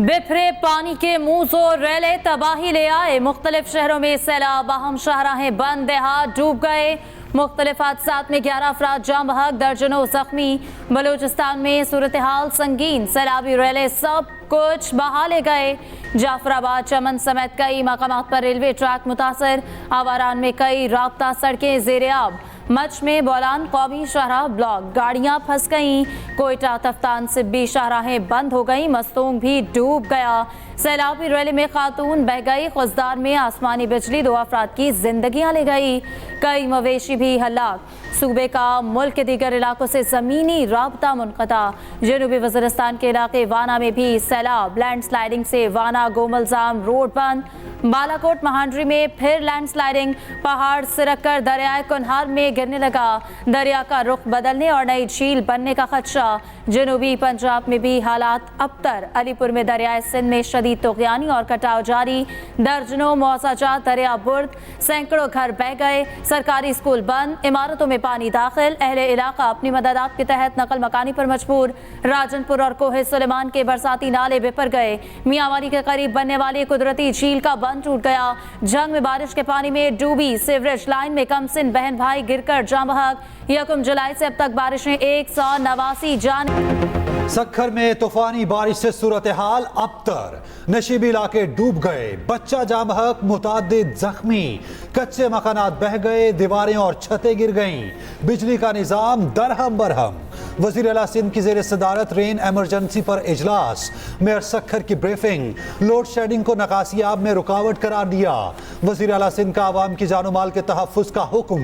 बिफरे पानी के मुंह जोर रेले तबाही ले आए। मुख्तलिफ शहरों में सैलाब, अहम शाहराहें बंद, देहात डूब गए। मुख्तलिफ हादसात में 11 अफराद जाँ बहक, दर्जनों जख्मी। बलूचिस्तान में सूरत हाल संगीन, सैलाबी रेले सब कुछ बहा ले गए। जाफराबाद, चमन समेत कई मकामात पर रेलवे ट्रैक मुतासर। आवारान में कई राब्ता सड़कें ज़ेर-ए-आब। मच में बोलान कौमी शाहराह ब्लॉक, गाड़ियां फंस गईं। कोयटा तफ्तान सिब्बी शाहराहें बंद हो गईं, मस्तूंग भी डूब गया। सैलाबी रैली में खातून बह गई। खुजदार में आसमानी बिजली, 2 अफराद की जिंदगियां ले गई। कई मवेशी भी हलाक। सूबे का मुल्क के दीगर इलाकों से ज़मीनी राब्ता मुनक़ता। जनूबी वज़ीरिस्तान के इलाके वाना में भी सैलाब, लैंडस्लाइडिंग से वाना गोमलजाम रोड बंद। बालाकोट महांडरी में फिर लैंडस्लाइडिंग, पहाड़ सिरक कर दरियाए कुनहार में गिरने लगा। दरिया का रुख बदलने और नई झील बनने का खदशा। जनूबी पंजाब में भी हालात अबतर। अलीपुर में दरियाए सिंध में शदीद तुग़यानी और कटाव जारी। दर्जनों मुआवजात दरिया बुर्द, सैकड़ों घर बह गए। सरकारी स्कूल बंद, इमारतों में पानी दाखिल। अहले इलाका अपनी मददात के तहत नकल मकानी पर मजबूर। राजनपुर और कोहे सुलेमान के बरसाती नाले बिफर गए। मियांवाली के करीब बनने वाली कुदरती झील का बंद टूट गया। जंग में बारिश के पानी में डूबी सीवरेज लाइन में कमसिन बहन भाई गिरकर जाँ बहक। 1 जुलाई से अब तक बारिशें 189 जान। सक्खर में तूफानी बारिश से सूरत हाल अबतर। नशीबी इलाके डूब गए, बच्चा जाँ बहक, मुतादिद जख्मी। कच्चे मकानात बह गए, दीवारें और छतें गिर गईं। बिजली का निज़ाम दरहम बरहम। वज़ीर आला सिंध की ज़ेर सदारत रेन एमरजेंसी पर इजलास। मेयर सक्खर की ब्रीफिंग। लोड शेडिंग को नकासियाब में रुकावट करार दिया। वज़ीर आला सिंध का आवाम की जानो माल के तहफ़्फ़ुज़ का हुक्म।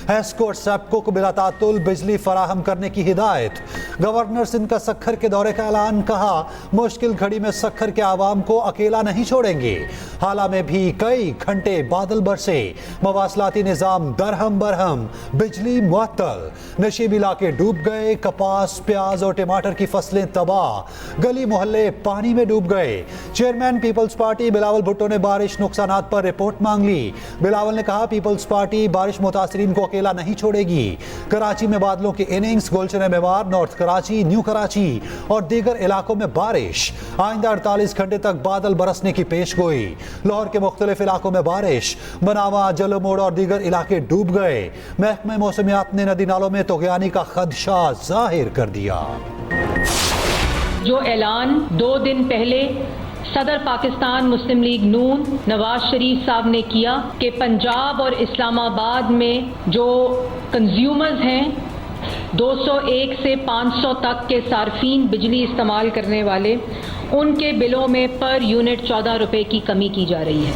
हैस्को और सैप्को को बिला तातुल बिजली फराहम करने की हिदायत। गवर्नर सिंध का सक्खर के दौरे का ऐलान, कहा मुश्किल घड़ी में सक्खर के आवाम को अकेला नहीं छोड़ेंगे। हाला में भी कई घंटे बादल बरसे, मवासलाती निज़ाम दरहम बरहम, बिजली मुअत्तल। नशीबी इलाके डूब गए, कपास, प्याज और टमाटर की फसलें तबाह। गली मोहल्ले पानी में डूब गए। Chairman Peoples Party Bilawal Bhutto ने बारिश नुकसानात पर रिपोर्ट मांग ली। बिलावल ने कहा पीपल्स पार्टी बारिश मुतासरीन को अकेला नहीं छोड़ेगी। कराची में बादलों की इनिंग्स, गुलशन मेवार, नॉर्थ कराची, न्यू कराची और दीगर इलाकों में बारिश। आइंदा 48 घंटे तक बादल बरसने की पेशगोई। लाहौर के मुख्तलिफ इलाकों में बारिश। बनावा, जलोमोड़ और दीगर इलाके डूब गए। महकमे मौसमियात ने नदी नालों में तुग़यानी का खदशा जाहिर कर दिया। जो ऐलान 2 दिन पहले सदर पाकिस्तान मुस्लिम लीग नून नवाज शरीफ साहब ने किया कि पंजाब और इस्लामाबाद में जो कंज्यूमर्स हैं 201 से 500 तक के सार्फिन बिजली इस्तेमाल करने वाले, उनके बिलों में पर यूनिट 14 रुपए की कमी की जा रही है।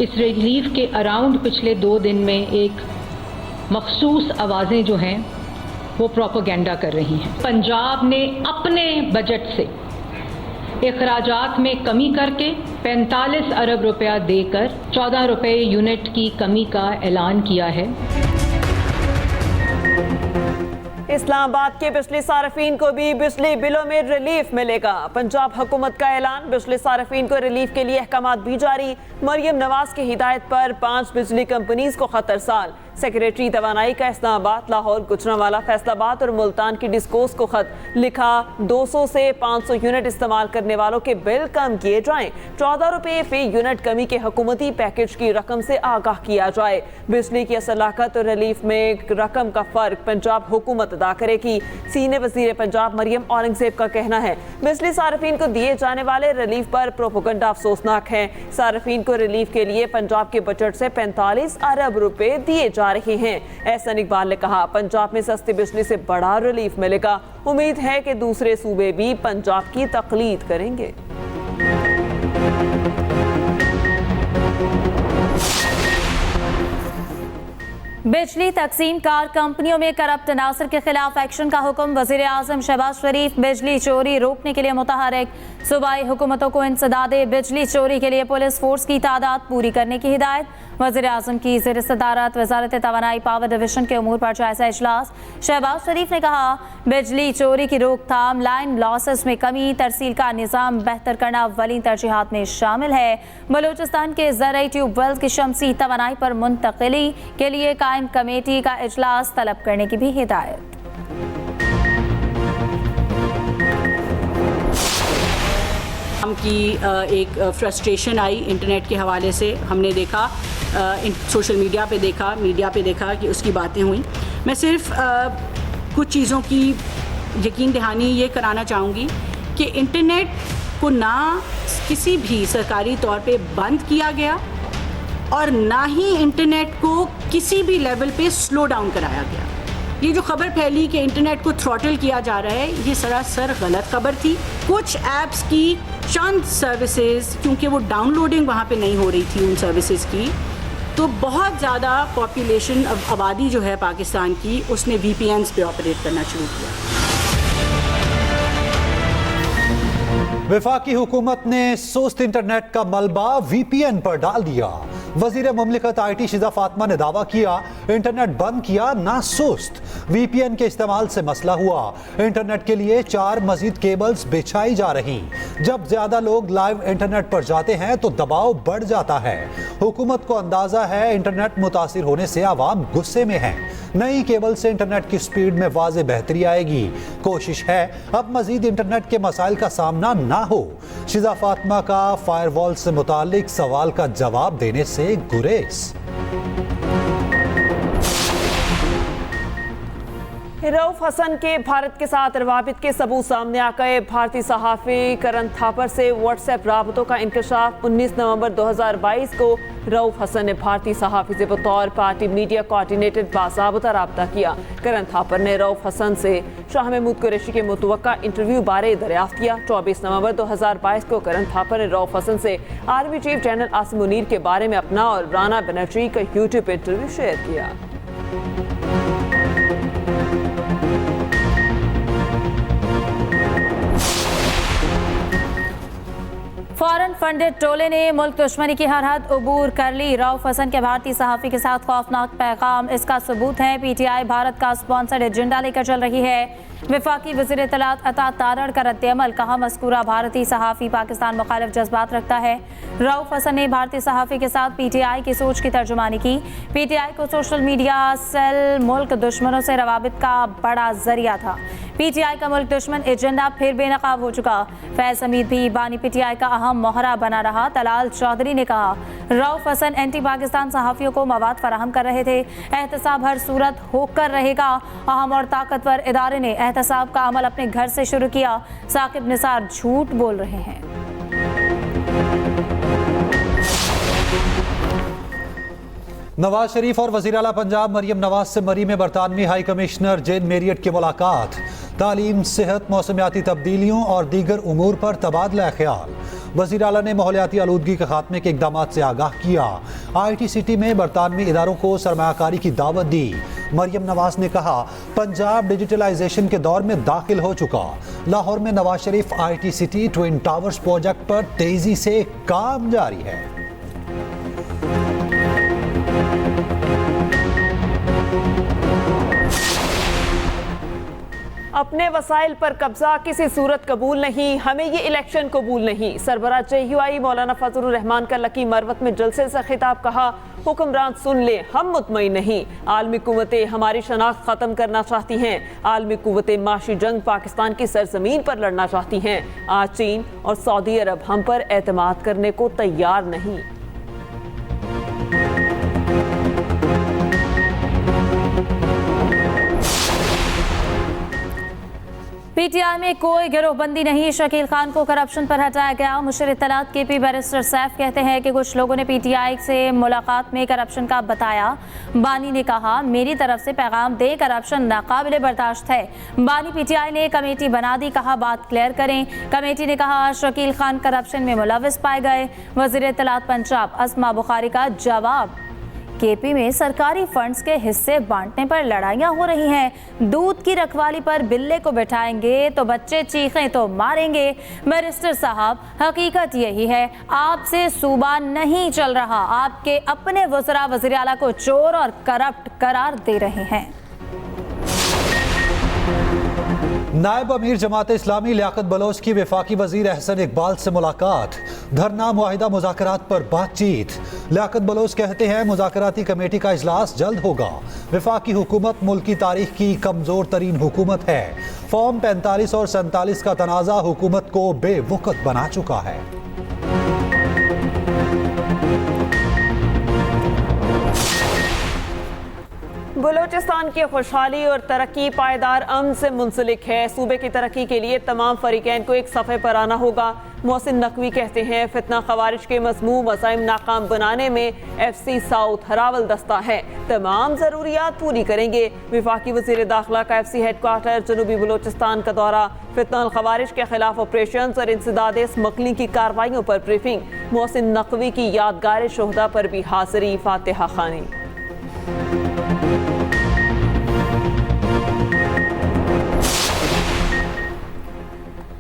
इस रिलीफ के अराउंड पिछले 2 दिन में एक मखसूस आवाज़ें जो हैं वो प्रोपेगेंडा कर रही हैं। पंजाब ने अपने बजट से इखराजात में कमी करके 45 अरब रुपया देकर 14 रुपए यूनिट की कमी का ऐलान किया है। इस्लामाबाद के बिजली सार्फिन को भी बिजली बिलों में रिलीफ मिलेगा। पंजाब हुकूमत का ऐलान, बिजली सार्फिन को रिलीफ के लिए अहकामात भी जारी। मरियम नवाज की हिदायत पर 5 बिजली कंपनीज को खतरसाल। सेक्रेटरी तवानाई का इस्लामाबाद, लाहौर, गुजरांवाला, फैसलाबाद और मुल्तान की डिस्कोस को खत लिखा। 200 से 500 यूनिट इस्तेमाल करने वालों के बिल कम किए जाएं। 14 रुपये फी यूनिट कमी के हुकूमती पैकेज की रकम से आगाह किया जाए। बिजली की असल लागत और रिलीफ में रकम का फर्क पंजाब हुकूमत अदा करेगी। सीनियर वजीर पंजाब मरियम औरंगजेब का कहना है बिजली सार्फिन को दिए जाने वाले रिलीफ पर प्रोपेगेंडा अफसोसनाक है। सार्फिन को रिलीफ के लिए पंजाब के बजट से 45 अरब रुपए दिए जा रहे हैं। एहसन इकबाल ने कहा पंजाब में सस्ती बिजली से बड़ा रिलीफ मिलेगा। उम्मीद है कि दूसरे सूबे भी पंजाब की तकलीद करेंगे। बिजली तकसीम कार कंपनियों में करप्ट अनासर के खिलाफ एक्शन का हुक्म। वजीर आजम शहबाज शरीफ बिजली चोरी रोकने के लिए मुतहरिक। सूबाई हुकूमतों को इंसदादे बिजली चोरी के लिए पुलिस फोर्स की तादाद पूरी करने की हिदायत। वज़ीर आज़म की ज़ेर सदारत वज़ारत तवानाई पावर डिवीजन के उमूर पर जायजा इजलास। शहबाज शरीफ ने कहा बिजली चोरी की रोकथाम, लाइन लॉसेस में कमी, तरसील का निज़ाम बेहतर करना अव्वलीन तरजीहात में शामिल है। बलूचिस्तान के ज़रई ट्यूबवेल्स की शमसी तवानाई पर मुंतकिली के लिए कायम कमेटी का इजलास तलब करने की भी हिदायत। आवाम की एक फ्रस्ट्रेशन आई इंटरनेट के हवाले से। हमने देखा सोशल मीडिया पे देखा कि उसकी बातें हुई। मैं सिर्फ कुछ चीज़ों की यकीन दहानी ये कराना चाहूँगी कि इंटरनेट को ना किसी भी सरकारी तौर पे बंद किया गया और ना ही इंटरनेट को किसी भी लेवल पे स्लो डाउन कराया गया। ये जो खबर फैली कि इंटरनेट को थ्रॉटल किया जा रहा है, ये सरासर गलत खबर थी। कुछ ऐप्स की चंद सर्विसेज, क्योंकि वो डाउनलोडिंग वहाँ पे नहीं हो रही थी उन सर्विसेज की, तो बहुत ज़्यादा पॉपुलेशन आबादी जो है पाकिस्तान की, उसने VPNs पे ऑपरेट करना शुरू किया। वफाकी हुकूमत ने सुस्त इंटरनेट का मलबा VPN पर डाल दिया। वजीर मुमलिकत IT शिजा फातिमा ने दावा किया, इंटरनेट बंद किया ना सुस्त, VPN के इस्तेमाल से मसला हुआ। इंटरनेट के लिए 4 मजीद केबल्स बिछाई जा रही। जब ज्यादा लोग लाइव इंटरनेट पर जाते हैं तो दबाव बढ़ जाता है। हुकूमत को अंदाजा है इंटरनेट मुतासिर होने से आवाम गुस्से में है। नई केबल से इंटरनेट की स्पीड में वाज़े बेहतरी आएगी। कोशिश है अब मजीद इंटरनेट के मसाइल का सामना ना हो। शिजा फातिमा का फायरवॉल से मुतालिक सवाल का जवाब देने से गुरेज। रऊफ हसन के भारत के साथ रवाबित के सबूत सामने आ गए। भारतीय सहाफ़ी करण थापर से व्हाट्सएप राबतों का इंकशाफ। 19 नवंबर 2022 को रऊफ हसन ने भारतीय सहाफ़ी से बतौर पार्टी मीडिया कोऑर्डिनेटर बाज़ाब्ता राब्ता किया। करण थापर ने रऊफ हसन से शाह महमूद कुरैशी के मुतवक्का इंटरव्यू बारे दरियाफ्त किया। 24 नवंबर 2022 को करण थापर ने रऊफ हसन से army chief general Asim Munir के बारे में अपना और राना बनर्जी का यूट्यूब इंटरव्यू शेयर किया। फॉरेन फंडेड टोले ने मुल्क दुश्मनी की हरहद अबूर कर ली। रऊफ हसन के भारतीय सहाफ़ी के साथ खौफनाक पैगाम, इसका सबूत है PTI भारत का स्पॉन्सर्ड एजेंडा लेकर चल रही है। वफाकी वज़ीर इत्तलात अता तारड़ का रद्द-ए-अमल, कहा मज़कूरा भारतीय सहाफ़ी पाकिस्तान मुखालिफ जज्बात रखता है। रऊफ हसन ने भारतीय सहाफ़ी के साथ PTI की सोच की तर्जुमानी की। PTI को सोशल मीडिया सेल मुल्क दुश्मनों से रवाबित का बड़ा जरिया था। PTI का मुल्क दुश्मन एजेंडा फिर बेनकाब हो चुका। फैज़ हमीद भी बानी PTI का अहम मोहरा बना रहा। तलाल चौधरी ने कहा, रऊफ हसन एंटी पाकिस्तान सहाफ़ियों को मवाद फराहम कर रहे थे। एहतसाब हर सूरत होकर रहेगा। अहम और ताकतवर इदारे ने एहतसाब का अमल अपने घर से शुरू किया। साकिब निसार झूठ बोल रहे हैं। नवाज शरीफ और वज़ीर आला पंजाब मरियम नवाज से मरी में बरतानवी हाई कमिश्नर जेन मेरियट की मुलाकात। तालीम, सेहत, मौसमियाती तब्दीलियों और दीगर उमूर पर तबादला ख्याल। वज़ीर आला ने माहौलियाती आलूदगी के खात्मे के इक़दामात से आगाह किया। ITCT में बरतानवी इदारों को सरमायाकारी की दावत दी। मरियम नवाज ने कहा, पंजाब डिजिटलाइजेशन के दौर में दाखिल हो चुका। लाहौर में Nawaz Sharif ITCT twin towers project पर तेजी से काम जारी है। अपने वसाइल पर कब्जा किसी सूरत कबूल नहीं, हमें ये इलेक्शन कबूल नहीं। सरबराह JUI मौलाना फजलुर रहमान का लकी मरवत में जलसे से खिताब, कहा हुक्मरान सुन ले हम मुतमईन नहीं। आलमी कुव्वतें हमारी शनाख्त ख़त्म करना चाहती हैं। आलमी कुव्वतें माशी जंग पाकिस्तान की सरजमीन पर लड़ना चाहती हैं। आज चीन और सऊदी अरब हम पर एतमाद करने को तैयार नहीं। PTI में कोई गिरोहबंदी नहीं, शकील खान को करप्शन पर हटाया गया। मुशीर इत्तलात KP बैरिस्टर सैफ कहते हैं कि कुछ लोगों ने PTI से मुलाकात में करप्शन का बताया। बानी ने कहा, मेरी तरफ से पैगाम दे, करप्शन नाकाबिले बर्दाश्त है। बानी PTI ने कमेटी बना दी, कहा बात क्लियर करें। कमेटी ने कहा शकील खान करप्शन में मुलविस पाए गए। वज़ीर इत्तलात पंजाब अस्मा बुखारी का जवाब, KP में सरकारी फंड्स के हिस्से बांटने पर लड़ाइयां हो रही हैं। दूध की रखवाली पर बिल्ले को बिठाएंगे तो बच्चे चीखें तो मारेंगे। बैरिस्टर साहब, हकीकत यही है, आपसे सूबा नहीं चल रहा। आपके अपने वज़रा वज़ीर आला को चोर और करप्ट करार दे रहे हैं। नायब अमीर जमात इस्लामी लियाकत बलोच की वफाकी वजीर अहसन इकबाल से मुलाकात। धरना मुआहिदा मुज़ाकरात पर बातचीत। लियाकत बलोच कहते हैं मुज़ाकराती कमेटी का इजलास जल्द होगा। वफाकी हुकूमत मुल्क की तारीख की कमज़ोर तरीन हुकूमत है। फॉर्म 45 और 47 का तनाज़ा हुकूमत को बेवकूफ़ बना चुका है। बलूचिस्तान की खुशहाली और तरक्की पायदार अमन से मुंसलिक है। सूबे की तरक्की के लिए तमाम फरीकैन को एक सफ़े पर आना होगा। मोहसिन नकवी कहते हैं फितना खवारिज के मज़मूम अज़ाइम नाकाम बनाने में FC साउथ हरावल दस्ता है, तमाम ज़रूरियात पूरी करेंगे। वफाकी वज़ीर दाखिला का FC हेडक्वार्टर जनूबी बलूचिस्तान का दौरा। फितना खवारिज के खिलाफ ऑपरेशन और इंसदाद स्मगलिंग की कार्रवाइयों पर ब्रीफिंग। मोहसिन नकवी की यादगार शोहदा पर भी हाज़री फातिहा खानी।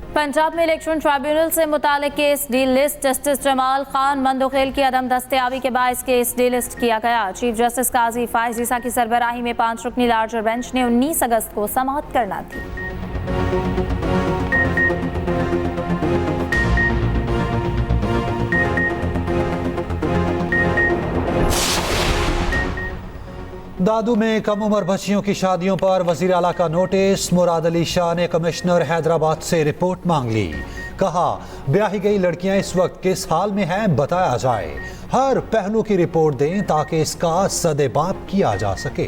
पंजाब में इलेक्शन ट्रिब्यूनल से मुतालिक case D list justice Jamal Khan Mandokhel की अदम दस्तयाबी के बायस केस डी लिस्ट किया गया। चीफ जस्टिस काजी फाइज ईसा की सरबराही में 5 रुकनी लार्जर बेंच ने 19 अगस्त को समाअत करना थी। दादू में कम उम्र बच्चियों की शादियों पर वजीर आला का नोटिस। मुराद अली शाह ने कमिश्नर हैदराबाद से रिपोर्ट मांग ली। कहा ब्याही गई लड़कियां इस वक्त किस हाल में हैं बताया जाए। हर पहलू की रिपोर्ट दें ताकि इसका सदेबाप किया जा सके।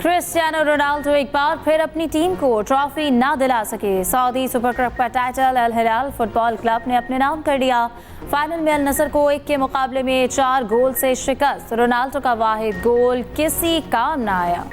क्रिस्टियानो रोनाल्डो एक बार फिर अपनी टीम को ट्रॉफी ना दिला सके। सऊदी सुपर कप का टाइटल अल हिलाल फुटबॉल क्लब ने अपने नाम कर लिया। फाइनल में अल नसर को 1 के मुकाबले में 4 गोल से शिकस्त। रोनाल्डो का वाहिद गोल किसी काम ना आया।